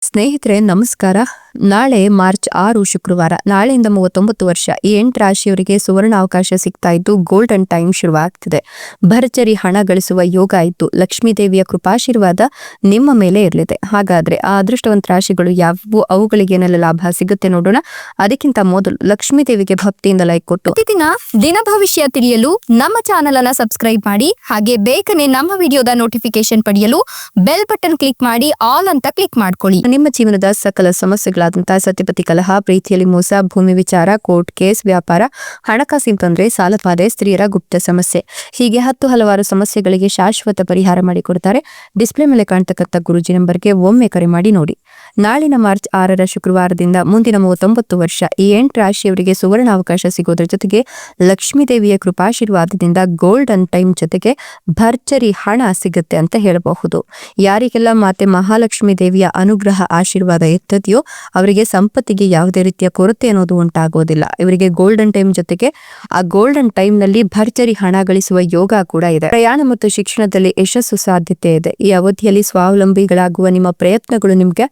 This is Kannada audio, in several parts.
ಸ್ನೇಹಿತರೆ ನಮಸ್ಕಾರ. ನಾಳೆ ಮಾರ್ಚ್ 6 ಶುಕ್ರವಾರ. ನಾಳೆಯಿಂದ 39 ವರ್ಷ ಈ 8 ರಾಶಿಯವರಿಗೆ ಸುವರ್ಣ ಅವಕಾಶ ಸಿಗ್ತಾ ಇದ್ದು ಗೋಲ್ಡನ್ ಟೈಮ್ ಶುರುವಾಗ್ತಿದೆ. ಭರ್ಜರಿ ಹಣ ಗಳಿಸುವ ಯೋಗ ಇದ್ದು ಲಕ್ಷ್ಮೀ ದೇವಿಯ ಕೃಪಾಶೀರ್ವಾದ ನಿಮ್ಮ ಮೇಲೆ ಇರಲಿದೆ. ಹಾಗಾದ್ರೆ ಆ ಅದೃಷ್ಟವಂತ ರಾಶಿಗಳು ಯಾವುವು, ಅವುಗಳಿಗೆ ಏನೆಲ್ಲ ಲಾಭ ಸಿಗುತ್ತೆ ನೋಡೋಣ. ಅದಕ್ಕಿಂತ ಮೊದಲು ಲಕ್ಷ್ಮೀ ದೇವಿಗೆ ಭಕ್ತಿಯಿಂದ ಲೈಕ್ ಕೊಟ್ಟು ಪ್ರತಿದಿನ ದಿನ ಭವಿಷ್ಯ ತಿಳಿಯಲು ನಮ್ಮ ಚಾನೆಲ್ ಅನ್ನ ಸಬ್ಸ್ಕ್ರೈಬ್ ಮಾಡಿ. ಹಾಗೆ ಬೇಗನೆ ನಮ್ಮ ವಿಡಿಯೋದ ನೋಟಿಫಿಕೇಶನ್ ಪಡೆಯಲು ಬೆಲ್ ಬಟನ್ ಕ್ಲಿಕ್ ಮಾಡಿ ಆಲ್ ಅಂತ ಕ್ಲಿಕ್ ಮಾಡ್ಕೊಳ್ಳಿ. ನಿಮ್ಮ ಜೀವನದ ಸಕಲ ಸಮಸ್ಯೆಗಳಾದಂತಹ ಸತಿಪತಿ ಕಲಹ, ಪ್ರೀತಿಯಲ್ಲಿ ಮೋಸ, ಭೂಮಿ ವಿಚಾರ, ಕೋರ್ಟ್ ಕೇಸ್, ವ್ಯಾಪಾರ, ಹಣಕಾಸಿನ ತೊಂದರೆ, ಸಾಲಬಾಧೆ, ಸ್ತ್ರೀಯರ ಗುಪ್ತ ಸಮಸ್ಯೆ, ಹೀಗೆ ಹಲವಾರು ಸಮಸ್ಯೆಗಳಿಗೆ ಶಾಶ್ವತ ಪರಿಹಾರ ಮಾಡಿಕೊಡ್ತಾರೆ. ಡಿಸ್ಪ್ಲೇ ಮೇಲೆ ಕಾಣ್ತಕ್ಕಂಥ ಗುರುಜಿ ನಂಬರ್ಗೆ ಒಮ್ಮೆ ಕರೆ ಮಾಡಿ ನೋಡಿ. ನಾಳಿನ ಮಾರ್ಚ್ 6 ಶುಕ್ರವಾರದಿಂದ ಮುಂದಿನ 39 ವರ್ಷ ಈ 8 ರಾಶಿಯವರಿಗೆ ಸುವರ್ಣ ಅವಕಾಶ ಸಿಗೋದ್ರ ಜೊತೆಗೆ ಲಕ್ಷ್ಮೀ ದೇವಿಯ ಕೃಪಾಶೀರ್ವಾದದಿಂದ ಗೋಲ್ಡನ್ ಟೈಮ್ ಜೊತೆಗೆ ಭರ್ಜರಿ ಹಣ ಸಿಗುತ್ತೆ ಅಂತ ಹೇಳಬಹುದು. ಯಾರಿಗೆಲ್ಲ ಮಾತೆ ಮಹಾಲಕ್ಷ್ಮೀ ದೇವಿಯ ಅನುಗ್ರಹ ಆಶೀರ್ವಾದ ಇರ್ತದೆಯೋ ಅವರಿಗೆ ಸಂಪತ್ತಿಗೆ ಯಾವುದೇ ರೀತಿಯ ಕೊರತೆ ಅನ್ನೋದು ಉಂಟಾಗೋದಿಲ್ಲ. ಇವರಿಗೆ ಗೋಲ್ಡನ್ ಟೈಮ್ ಜೊತೆಗೆ ಆ ಗೋಲ್ಡನ್ ಟೈಮ್ ನಲ್ಲಿ ಭರ್ಜರಿ ಹಣ ಗಳಿಸುವ ಯೋಗ ಕೂಡ ಇದೆ. ಪ್ರಯಾಣ ಮತ್ತು ಶಿಕ್ಷಣದಲ್ಲಿ ಯಶಸ್ಸು ಸಾಧ್ಯತೆ ಇದೆ. ಈ ಅವಧಿಯಲ್ಲಿ ಸ್ವಾವಲಂಬಿಗಳಾಗುವ ನಿಮ್ಮ ಪ್ರಯತ್ನಗಳು ನಿಮ್ಗೆ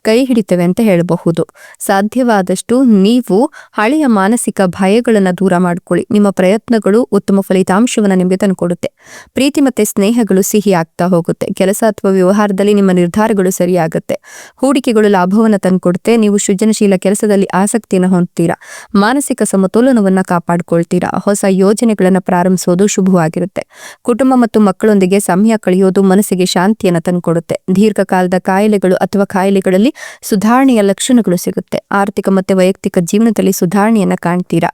ಕೈ ಹಿಡಿತವೆ ಅಂತ ಹೇಳಬಹುದು. ಸಾಧ್ಯವಾದಷ್ಟು ನೀವು ಹಳೆಯ ಮಾನಸಿಕ ಭಯಗಳನ್ನ ದೂರ ಮಾಡ್ಕೊಳ್ಳಿ. ನಿಮ್ಮ ಪ್ರಯತ್ನಗಳು ಉತ್ತಮ ಫಲಿತಾಂಶವನ್ನ ನಿಮಗೆ ತಂದುಕೊಡುತ್ತೆ. ಪ್ರೀತಿ ಮತ್ತೆ ಸ್ನೇಹಗಳು ಸಿಹಿ ಆಗ್ತಾ ಹೋಗುತ್ತೆ. ಕೆಲಸ ಅಥವಾ ವ್ಯವಹಾರದಲ್ಲಿ ನಿಮ್ಮ ನಿರ್ಧಾರಗಳು ಸರಿಯಾಗುತ್ತೆ. ಹೂಡಿಕೆಗಳು ಲಾಭವನ್ನ ತಂದುಕೊಡುತ್ತೆ. ನೀವು ಸೃಜನಶೀಲ ಕೆಲಸದಲ್ಲಿ ಆಸಕ್ತಿಯನ್ನು ಹೊಂದ್ತೀರಾ. ಮಾನಸಿಕ ಸಮತೋಲನವನ್ನ ಕಾಪಾಡಿಕೊಳ್ತೀರಾ. ಹೊಸ ಯೋಜನೆಗಳನ್ನ ಪ್ರಾರಂಭಿಸೋದು ಶುಭವಾಗಿರುತ್ತೆ. ಕುಟುಂಬ ಮತ್ತು ಮಕ್ಕಳೊಂದಿಗೆ ಸಮಯ ಕಳೆಯೋದು ಮನಸ್ಸಿಗೆ ಶಾಂತಿಯನ್ನ ತಂದುಕೊಡುತ್ತೆ. ದೀರ್ಘಕಾಲದ ಕಾಯಿಲೆಗಳು ಅಥವಾ ಕಾಯಿಲೆಗಳಲ್ಲಿ ಸುಧಾರಣೆಯ ಲಕ್ಷಣಗಳು ಸಿಗುತ್ತೆ. ಆರ್ಥಿಕ ಮತ್ತೆ ವೈಯಕ್ತಿಕ ಜೀವನದಲ್ಲಿ ಸುಧಾರಣೆಯನ್ನ ಕಾಣ್ತೀರಾ.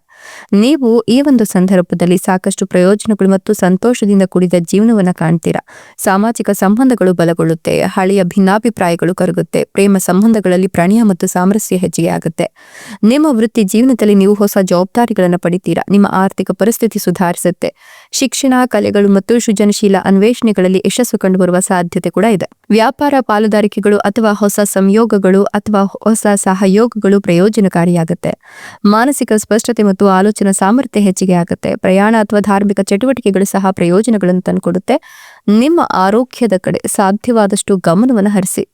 ನೀವು ಈ ಒಂದು ಸಂದರ್ಭದಲ್ಲಿ ಸಾಕಷ್ಟು ಪ್ರಯೋಜನಗಳು ಮತ್ತು ಸಂತೋಷದಿಂದ ಕೂಡಿದ ಜೀವನವನ್ನ ಕಾಣ್ತೀರಾ. ಸಾಮಾಜಿಕ ಸಂಬಂಧಗಳು ಬಲಗೊಳ್ಳುತ್ತೆ. ಹಳೆಯ ಭಿನ್ನಾಭಿಪ್ರಾಯಗಳು ಕರಗುತ್ತೆ. ಪ್ರೇಮ ಸಂಬಂಧಗಳಲ್ಲಿ ಪ್ರಣಯ ಮತ್ತು ಸಾಮರಸ್ಯ ಹೆಚ್ಚಿಗೆ ಆಗುತ್ತೆ. ನಿಮ್ಮ ವೃತ್ತಿ ಜೀವನದಲ್ಲಿ ನೀವು ಹೊಸ ಜವಾಬ್ದಾರಿಗಳನ್ನು ಪಡಿತೀರಾ. ನಿಮ್ಮ ಆರ್ಥಿಕ ಪರಿಸ್ಥಿತಿ ಸುಧಾರಿಸುತ್ತೆ. ಶಿಕ್ಷಣ, ಕಲೆಗಳು ಮತ್ತು ಸೃಜನಶೀಲ ಅನ್ವೇಷಣೆಗಳಲ್ಲಿ ಯಶಸ್ಸು ಕಂಡುಬರುವ ಸಾಧ್ಯತೆ ಕೂಡ ಇದೆ. ವ್ಯಾಪಾರ ಪಾಲುದಾರಿಕೆಗಳು ಅಥವಾ ಹೊಸ ಸಂಯೋಗಗಳು ಅಥವಾ ಹೊಸ ಸಹಯೋಗಗಳು ಪ್ರಯೋಜನಕಾರಿಯಾಗುತ್ತೆ. ಮಾನಸಿಕ ಸ್ಪಷ್ಟತೆ ಮತ್ತು ಆಲೋಚನಾ ಸಾಮರ್ಥ್ಯ ಹೆಚ್ಚಿಗೆ ಆಗುತ್ತೆ. ಪ್ರಯಾಣ ಅಥವಾ ಧಾರ್ಮಿಕ ಚಟುವಟಿಕೆಗಳು ಸಹ ಪ್ರಯೋಜನಗಳನ್ನು ತಂದುಕೊಡುತ್ತೆ. ನಿಮ್ಮ ಆರೋಗ್ಯದ ಕಡೆ ಸಾಧ್ಯವಾದಷ್ಟು ಗಮನವನ್ನು ಹರಿಸಿ.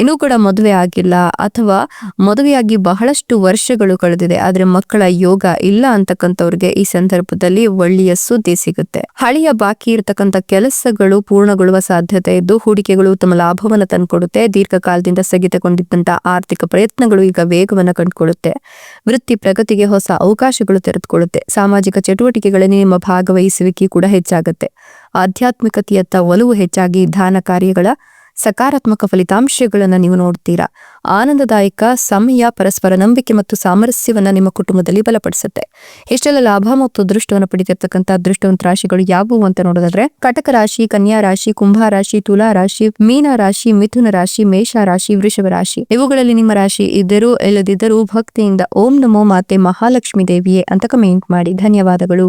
ಇನ್ನೂ ಕೂಡ ಮದುವೆ ಆಗಿಲ್ಲ ಅಥವಾ ಮದುವೆಯಾಗಿ ಬಹಳಷ್ಟು ವರ್ಷಗಳು ಕಳೆದಿದೆ ಆದ್ರೆ ಮಕ್ಕಳ ಯೋಗ ಇಲ್ಲ ಅಂತಕ್ಕಂಥವ್ರಿಗೆ ಈ ಸಂದರ್ಭದಲ್ಲಿ ಒಳ್ಳೆಯ ಸುದ್ದಿ ಸಿಗುತ್ತೆ. ಹಳೆಯ ಬಾಕಿ ಇರತಕ್ಕಂಥ ಕೆಲಸಗಳು ಪೂರ್ಣಗೊಳ್ಳುವ ಸಾಧ್ಯತೆ ಇದ್ದು ಹೂಡಿಕೆಗಳು ತಮ್ಮ ಲಾಭವನ್ನು ತಂದುಕೊಡುತ್ತೆ. ದೀರ್ಘಕಾಲದಿಂದ ಸ್ಥಗಿತಗೊಂಡಿದ್ದಂತಹ ಆರ್ಥಿಕ ಪ್ರಯತ್ನಗಳು ಈಗ ವೇಗವನ್ನು ಕಂಡುಕೊಳ್ಳುತ್ತೆ. ವೃತ್ತಿ ಪ್ರಗತಿಗೆ ಹೊಸ ಅವಕಾಶಗಳು ತೆರೆದುಕೊಳ್ಳುತ್ತೆ. ಸಾಮಾಜಿಕ ಚಟುವಟಿಕೆಗಳಲ್ಲಿ ನಿಮ್ಮ ಭಾಗವಹಿಸುವಿಕೆ ಕೂಡ ಹೆಚ್ಚಾಗುತ್ತೆ. ಆಧ್ಯಾತ್ಮಿಕತೆಯತ್ತ ಒಲವು ಹೆಚ್ಚಾಗಿ ದಾನ ಕಾರ್ಯಗಳ ಸಕಾರಾತ್ಮಕ ಫಲಿತಾಂಶಗಳನ್ನ ನೀವು ನೋಡ್ತೀರಾ. ಆನಂದದಾಯಕ ಸಮಯ ಪರಸ್ಪರ ನಂಬಿಕೆ ಮತ್ತು ಸಾಮರಸ್ಯವನ್ನ ನಿಮ್ಮ ಕುಟುಂಬದಲ್ಲಿ ಬಲಪಡಿಸುತ್ತೆ. ಇಷ್ಟೆಲ್ಲ ಲಾಭ ಮತ್ತು ಅದೃಷ್ಟವನ್ನು ಪಡೆದಿರ್ತಕ್ಕಂಥ ಅದೃಷ್ಟವಂತ ರಾಶಿಗಳು ಯಾವುವು ಅಂತ ನೋಡೋದಾದ್ರೆ ಕಟಕ ರಾಶಿ, ಕನ್ಯಾ ರಾಶಿ, ಕುಂಭ ರಾಶಿ, ತುಲಾ ರಾಶಿ, ಮೀನ ರಾಶಿ, ಮಿಥುನ ರಾಶಿ, ಮೇಷ ರಾಶಿ, ವೃಷಭ ರಾಶಿ. ಇವುಗಳಲ್ಲಿ ನಿಮ್ಮ ರಾಶಿ ಇದ್ದರೂ ಇಲ್ಲದಿದ್ದರೂ ಭಕ್ತಿಯಿಂದ ಓಂ ನಮೋ ಮಾತೆ ಮಹಾಲಕ್ಷ್ಮೀ ದೇವಿಯೇ ಅಂತ ಕಮೆಂಟ್ ಮಾಡಿ. ಧನ್ಯವಾದಗಳು.